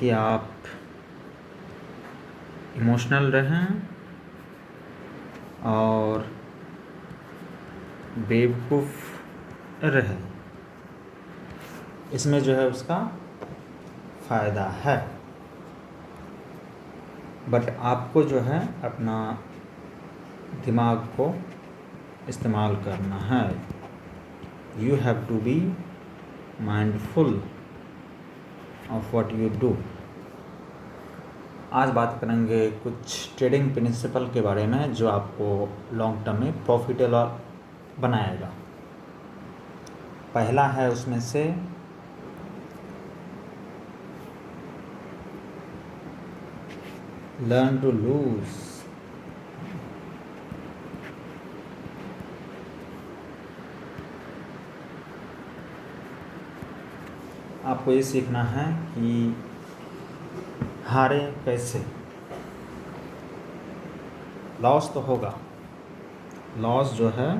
कि आप इमोशनल रहें और बेवकूफ़ रहें, इसमें जो है उसका फ़ायदा है। बट आपको जो है अपना दिमाग को इस्तेमाल करना है। You have to be mindful of what you do. आज बात करेंगे कुछ ट्रेडिंग प्रिंसिपल के बारे में जो आपको लॉन्ग टर्म में प्रॉफिटेबल बनाएगा। पहला है उसमें से लर्न टू लूज। आपको ये सीखना है कि हारे कैसे। लॉस तो होगा, लॉस जो है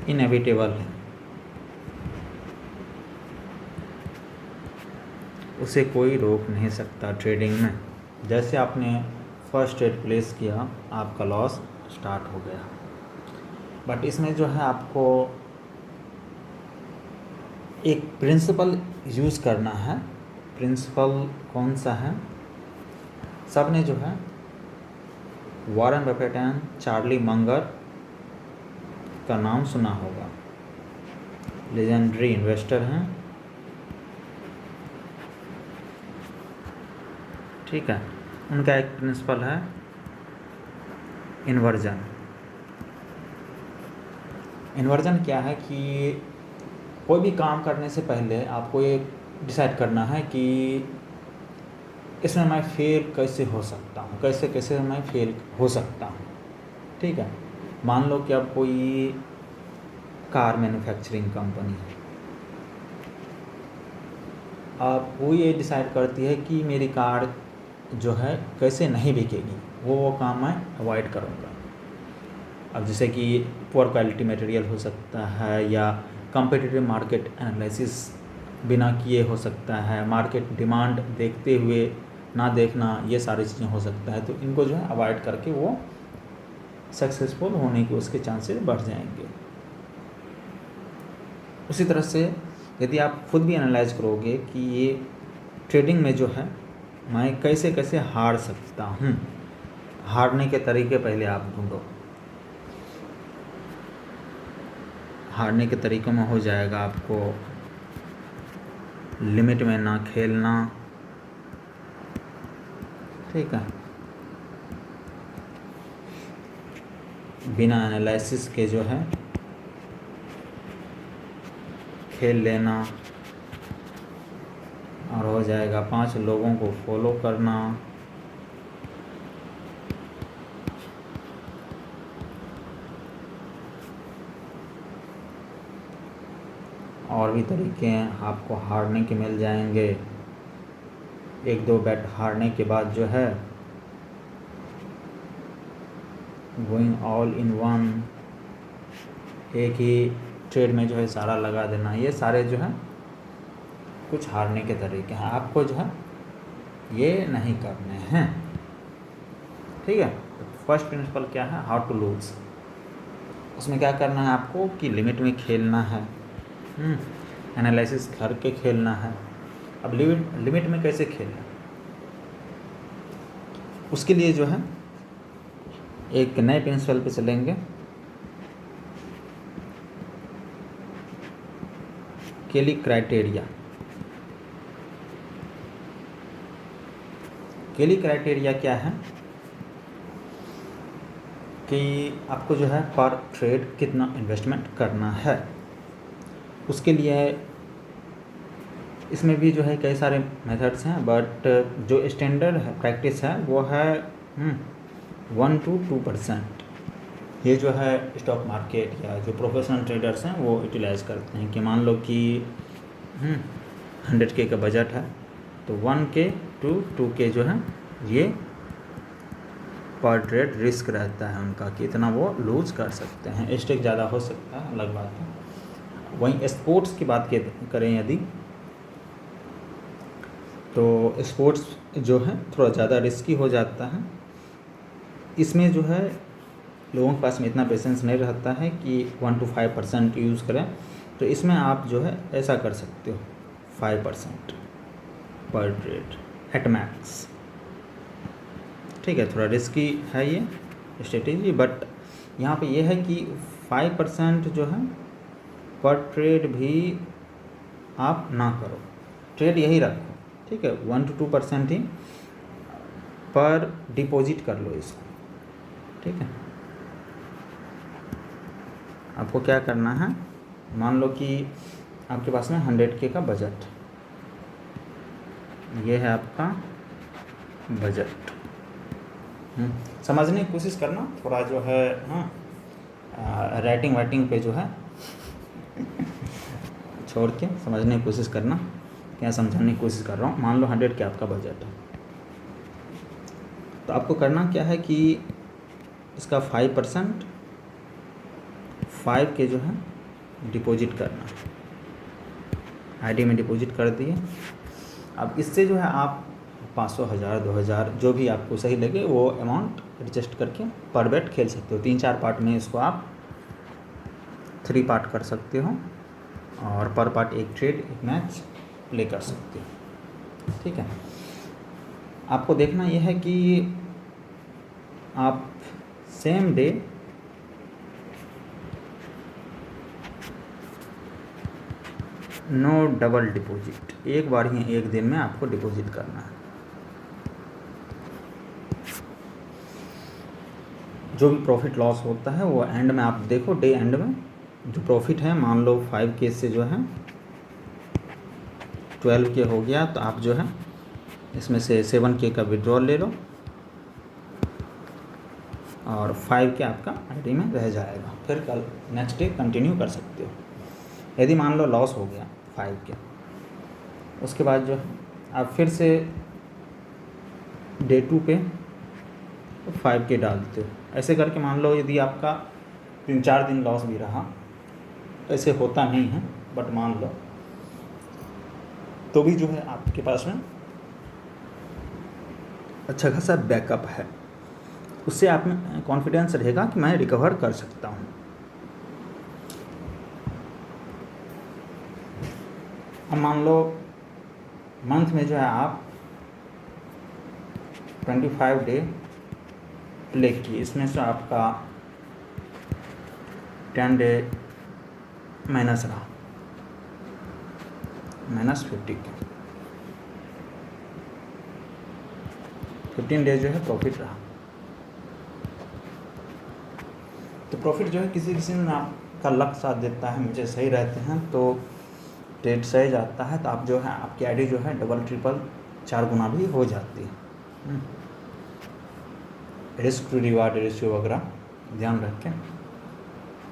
इनएविटेबल है, उसे कोई रोक नहीं सकता ट्रेडिंग में। जैसे आपने फर्स्ट ट्रेड प्लेस किया, आपका लॉस स्टार्ट हो गया। बट इसमें जो है आपको एक प्रिंसिपल यूज़ करना है। प्रिंसिपल कौन सा है? सबने जो है Warren Buffett and Charlie Munger का नाम सुना होगा, लेजेंडरी इन्वेस्टर हैं। ठीक है, उनका एक प्रिंसिपल है इन्वर्जन। इन्वर्जन क्या है कि कोई भी काम करने से पहले आपको ये डिसाइड करना है कि इसमें मैं फेल कैसे हो सकता हूँ, कैसे कैसे मैं फेल हो सकता हूँ। ठीक है, मान लो कि अब कोई कार मैन्युफैक्चरिंग कंपनी है, अब वो ये डिसाइड करती है कि मेरी कार जो है कैसे नहीं बिकेगी, वो काम मैं अवॉइड करूँगा। अब जैसे कि पुअर क्वालिटी मटेरियल हो सकता है, या कॉम्पिटिटिव मार्केट एनालिसिस बिना किए हो सकता है, मार्केट डिमांड देखते हुए ना देखना, ये सारी चीज़ें हो सकता है। तो इनको जो है अवॉइड करके वो सक्सेसफुल होने के उसके चांसेस बढ़ जाएंगे। उसी तरह से यदि आप खुद भी एनालाइज करोगे कि ये ट्रेडिंग में जो है मैं कैसे कैसे हार सकता हूँ, हारने के तरीके पहले आप ढूंढो। हारने के तरीक़ों में हो जाएगा आपको लिमिट में ना खेलना। ठीक है, बिना एनालिसिस के जो है खेल लेना, और हो जाएगा 5 लोगों को फॉलो करना। और भी तरीके आपको हारने के मिल जाएंगे। 1-2 बैट हारने के बाद जो है गोइंग ऑल इन वन, एक ही ट्रेड में जो है सारा लगा देना, ये सारे जो है कुछ हारने के तरीके हैं। आपको जो है ये नहीं करने हैं। ठीक है, फर्स्ट प्रिंसिपल क्या है? How to lose. उसमें क्या करना है आपको कि लिमिट में खेलना है, एनालिसिस करके खेलना है। अब लिमिट में कैसे खेलना, उसके लिए जो है एक नए प्रिंसिपल पे चलेंगे। केली क्राइटेरिया। केली क्राइटेरिया क्या है कि आपको जो है पर ट्रेड कितना इन्वेस्टमेंट करना है। उसके लिए इसमें भी जो है कई सारे मेथड्स हैं, बट जो स्टैंडर्ड है प्रैक्टिस है वो है 1 to 2%। ये जो है स्टॉक मार्केट या जो प्रोफेशनल ट्रेडर्स हैं वो यूटिलाइज करते हैं कि मान लो कि 100K का बजट है, तो 1K to 2K जो है ये पर ट्रेड रिस्क रहता है उनका कि इतना वो लूज कर सकते हैं। स्टेक ज़्यादा हो सकता है, अलग बात है। वहीं स्पोर्ट्स की बात करें यदि, तो स्पोर्ट्स जो है थोड़ा ज़्यादा रिस्की हो जाता है। इसमें जो है लोगों के पास में इतना पेशेंस नहीं रहता है कि 1 to 5% यूज़ करें, तो इसमें आप जो है ऐसा कर सकते हो 5% पर ट्रेड एट मैक्स। ठीक है, थोड़ा रिस्की है ये स्ट्रेटेजी, बट यहाँ पे ये है कि 5% जो है पर ट्रेड भी आप ना करो, ट्रेड यही रखो। ठीक है, 1 to 2% ही पर डिपॉजिट कर लो इसको। ठीक है, आपको क्या करना है, मान लो कि आपके पास में 100K का बजट, ये है आपका बजट। समझने की कोशिश करना थोड़ा जो है, हाँ राइटिंग वाइटिंग पे जो है छोड़ के समझने की कोशिश करना, क्या समझाने की कोशिश कर रहा हूँ। मान लो 100K आपका बजट है, तो आपको करना क्या है कि इसका 5% 5K जो है डिपॉजिट करना, आईडी में डिपॉजिट कर दिए। अब इससे जो है आप 500, 1000, 2000 जो भी आपको सही लगे वो अमाउंट एडजस्ट करके पर बेट खेल सकते हो। 3-4 पार्ट में इसको आप 3 पार्ट कर सकते हो, और पर पार्ट एक ट्रेड एक मैच प्ले कर सकते हो। ठीक है, आपको देखना यह है कि आप same day no double deposit, एक बार ही एक दिन में आपको डिपॉजिट करना है। जो भी प्रॉफिट लॉस होता है वो एंड में आप देखो, डे एंड में जो प्रॉफिट है, मान लो 5K से जो है 12K हो गया, तो आप जो है इसमें से 7K का विड्रॉल ले लो और 5K आपका आईडी में रह जाएगा। फिर कल नेक्स्ट डे कंटिन्यू कर सकते हो। यदि मान लो लॉस हो गया 5K, उसके बाद जो है आप फिर से डे 2 पे 5K डालते हो। ऐसे करके मान लो यदि आपका 3-4 दिन लॉस भी रहा, ऐसे होता नहीं है बट मान लो, तो भी जो है आपके पास में अच्छा खासा बैकअप है, उससे आप में कॉन्फिडेंस रहेगा कि मैं रिकवर कर सकता हूँ। अब मान लो मंथ में जो है आप 25 डे प्ले किए, इसमें से आपका 10 डे माइनस रहा, -50K, 15 डे जो है प्रॉफिट रहा। तो प्रॉफिट जो है किसी किसी में आपका लक साथ देता है, मुझे सही रहते हैं तो ट्रेड सही जाता है, तो आप जो है आपकी आईडी जो है डबल ट्रिपल 4 गुना भी हो जाती है। रिस्क टू रिवार्ड रेशियो वगैरह ध्यान रख के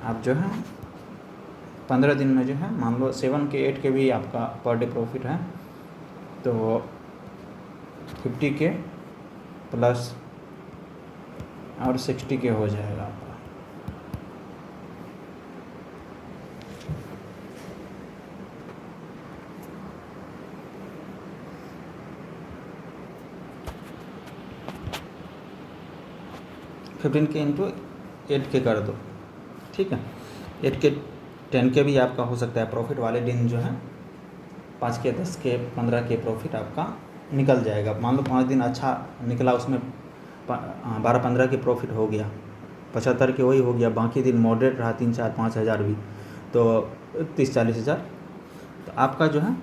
आप जो है 15 दिन में जो है, मान लो 7K 8K भी आपका पर डे प्रॉफिट है, तो 50K प्लस और 60K हो जाएगा आपका। $15K इंटू 8K कर दो। ठीक है, 8K 10K भी आपका हो सकता है। प्रॉफिट वाले दिन जो है 5K 10K 15K प्रॉफिट आपका निकल जाएगा। मान लो 5 दिन अच्छा निकला, उसमें 12-15 के प्रॉफिट हो गया, 75K वही हो गया, बाकी दिन मॉडरेट रहा 3-4-5 हज़ार भी, तो 30-40 हज़ार। तो आपका जो है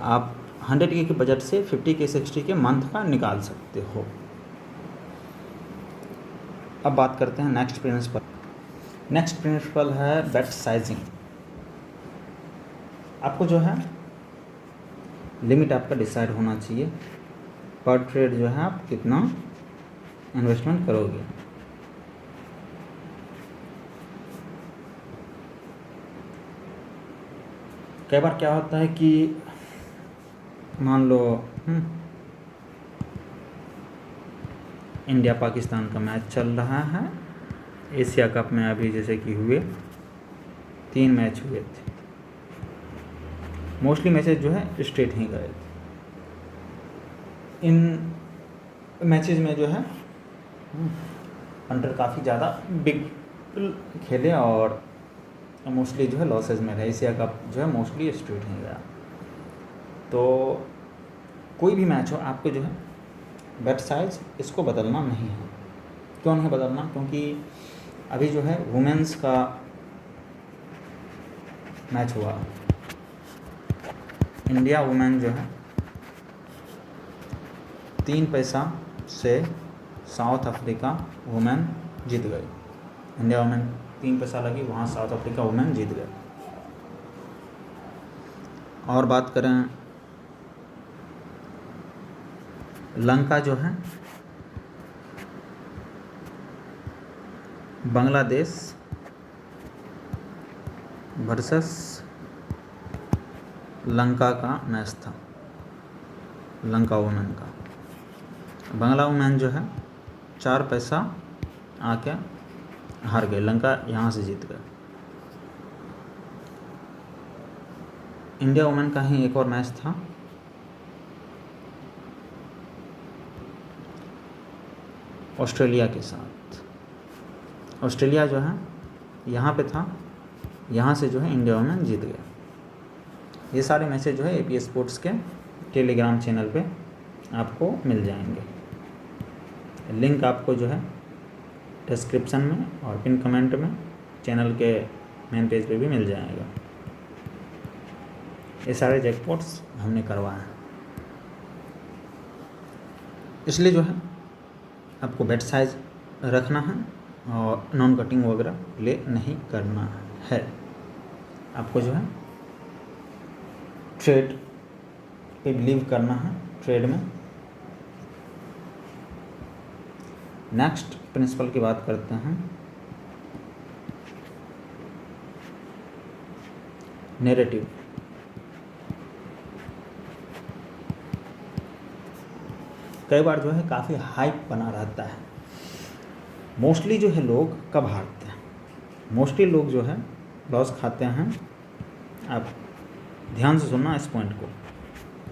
आप 100K के बजट से 50K 60K मंथ का निकाल सकते हो। अब बात करते हैं नेक्स्ट प्रिंसिपल। नेक्स्ट प्रिंसिपल है बेट साइजिंग। आपको जो है लिमिट आपका डिसाइड होना चाहिए, पर ट्रेड जो है आप कितना इन्वेस्टमेंट करोगे। कई बार क्या होता है कि मान लो इंडिया पाकिस्तान का मैच चल रहा है, एशिया कप में अभी जैसे कि हुए 3 मैच हुए थे, मोस्टली मैचेस जो है स्ट्रेट ही गए थे। इन मैचेज में जो है पंटर काफ़ी ज़्यादा बिग खेले और मोस्टली जो है लॉसेज में रहे। एशिया कप जो है मोस्टली स्ट्रेट ही गया। तो कोई भी मैच हो आपको जो है बेट साइज इसको बदलना नहीं है। क्यों नहीं बदलना? क्योंकि अभी जो है वुमेंस का मैच हुआ, इंडिया वुमेन जो है 3 पैसा से साउथ अफ्रीका वुमेन जीत गई। इंडिया वुमेन 3 पैसा लगी, वहाँ साउथ अफ्रीका वुमेन जीत गए। और बात करें लंका जो है बांग्लादेश वर्सेस लंका का मैच था, लंका वुमेन का। बांग्ला वुमेन जो है 4 पैसा आके हार गए, लंका यहाँ से जीत गए। इंडिया वुमेन का ही एक और मैच था, ऑस्ट्रेलिया के साथ। ऑस्ट्रेलिया जो है यहाँ पे था, यहाँ से जो है इंडिया वुमेन जीत गए। ये सारे मैचेज जो है एपी स्पोर्ट्स के टेलीग्राम चैनल पे आपको मिल जाएंगे। लिंक आपको जो है डिस्क्रिप्शन में और पिन कमेंट में चैनल के मेन पेज पे भी मिल जाएगा। ये सारे जैकपॉट्स हमने करवाए हैं, इसलिए जो है आपको बेट साइज रखना है और नॉन कटिंग वगैरह प्ले नहीं करना है। आपको जो है ट्रेड पे बिलीव करना है, ट्रेड में। नेक्स्ट प्रिंसिपल की बात करते हैं, नैरेटिव। कई बार जो है काफ़ी हाइप बना रहता है। मोस्टली जो है लोग कब हारते हैं? मोस्टली लोग जो है लॉस खाते हैं। आप ध्यान से सुनना इस पॉइंट को।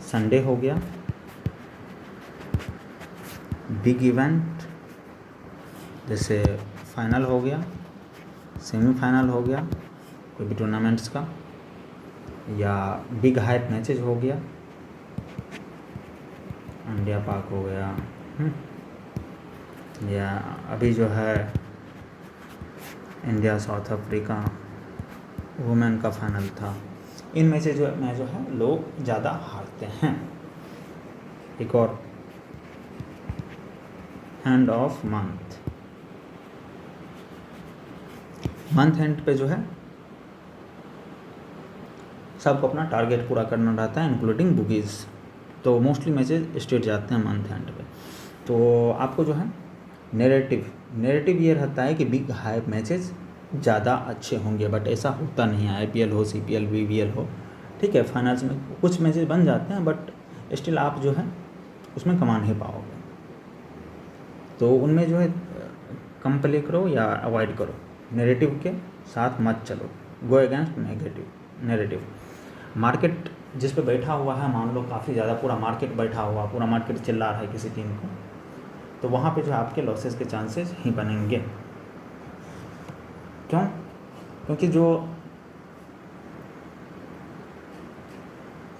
संडे हो गया, बिग इवेंट जैसे फाइनल हो गया, सेमीफाइनल हो गया कोई भी टूर्नामेंट्स का, या बिग हाइप मैचेज हो गया, इंडिया पाक हो गया, या अभी जो है इंडिया साउथ अफ्रीका वुमेन का फाइनल था। इन में से जो है लोग ज़्यादा हारते हैं। एक और एंड ऑफ मंथ एंड पे जो है सबको अपना टारगेट पूरा करना रहता है, इंक्लूडिंग बुकीज़। तो मोस्टली मैचेज स्ट्रेट जाते हैं मंथ एंड पे। तो आपको जो है नैरेटिव ये रहता है कि बिग हाइप मैचेज ज़्यादा अच्छे होंगे, बट ऐसा होता नहीं है। आईपीएल हो, सीपीएल, बीवीएल हो, ठीक है, फाइनल्स में कुछ मैचेज बन जाते हैं, बट स्टिल आप जो है उसमें कमा नहीं पाओगे। तो उनमें जो है कम प्ले करो या अवॉइड करो, नैरेटिव के साथ मत चलो, गो अगेंस्ट नैरेटिव। मार्केट जिस पे बैठा हुआ है, मान लो काफ़ी ज़्यादा पूरा मार्केट बैठा हुआ, पूरा मार्केट चिल्ला रहा है किसी टीम को, तो वहाँ पे जो आपके लॉसेस के चांसेस ही बनेंगे। क्यों? क्योंकि जो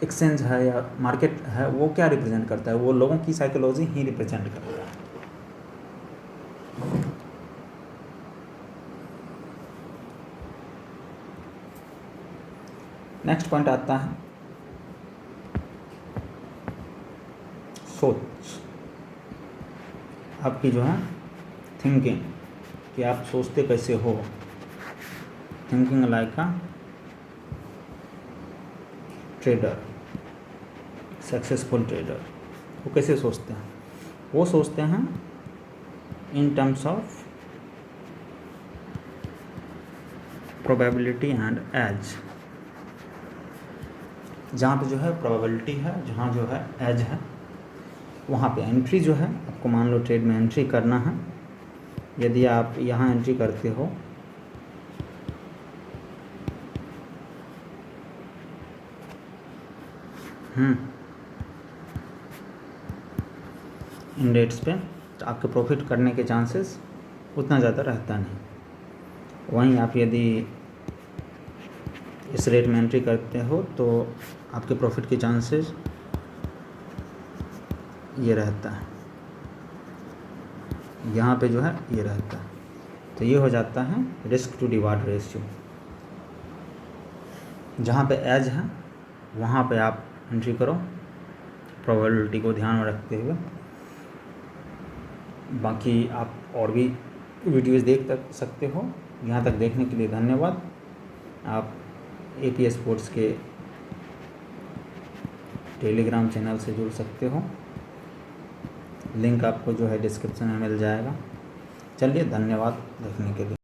एक्सचेंज है या मार्केट है वो क्या रिप्रेजेंट करता है? वो लोगों की साइकोलॉजी ही रिप्रेजेंट करता है। नेक्स्ट पॉइंट आता है सोच। आपकी जो है थिंकिंग, कि आप सोचते कैसे हो। Thinking like a trader, successful trader. वो कैसे सोचते हैं? वो सोचते हैं in terms of probability and edge. जहाँ पे जो है प्रोबेबिलिटी है, जहाँ जो है एज है, वहाँ पे एंट्री जो है आपको, मान लो ट्रेड में एंट्री करना है। यदि आप यहाँ एंट्री करते हो इन रेट्स पे, तो आपके प्रॉफिट करने के चांसेस उतना ज़्यादा रहता नहीं। वहीं आप यदि इस रेट में एंट्री करते हो तो आपके प्रॉफिट के चांसेस ये रहता है, यहाँ पे जो है ये रहता है। तो ये हो जाता है रिस्क टू रिवार्ड रेशियो। जहाँ पे एज है वहाँ पे आप एंट्री करो प्रोबेबिलिटी को ध्यान में रखते हुए। बाकी आप और भी वीडियोस देख सकते हो। यहाँ तक देखने के लिए धन्यवाद। आप एपी स्पोर्ट्स के टेलीग्राम चैनल से जुड़ सकते हो, लिंक आपको जो है डिस्क्रिप्शन में मिल जाएगा। चलिए, धन्यवाद देखने के लिए।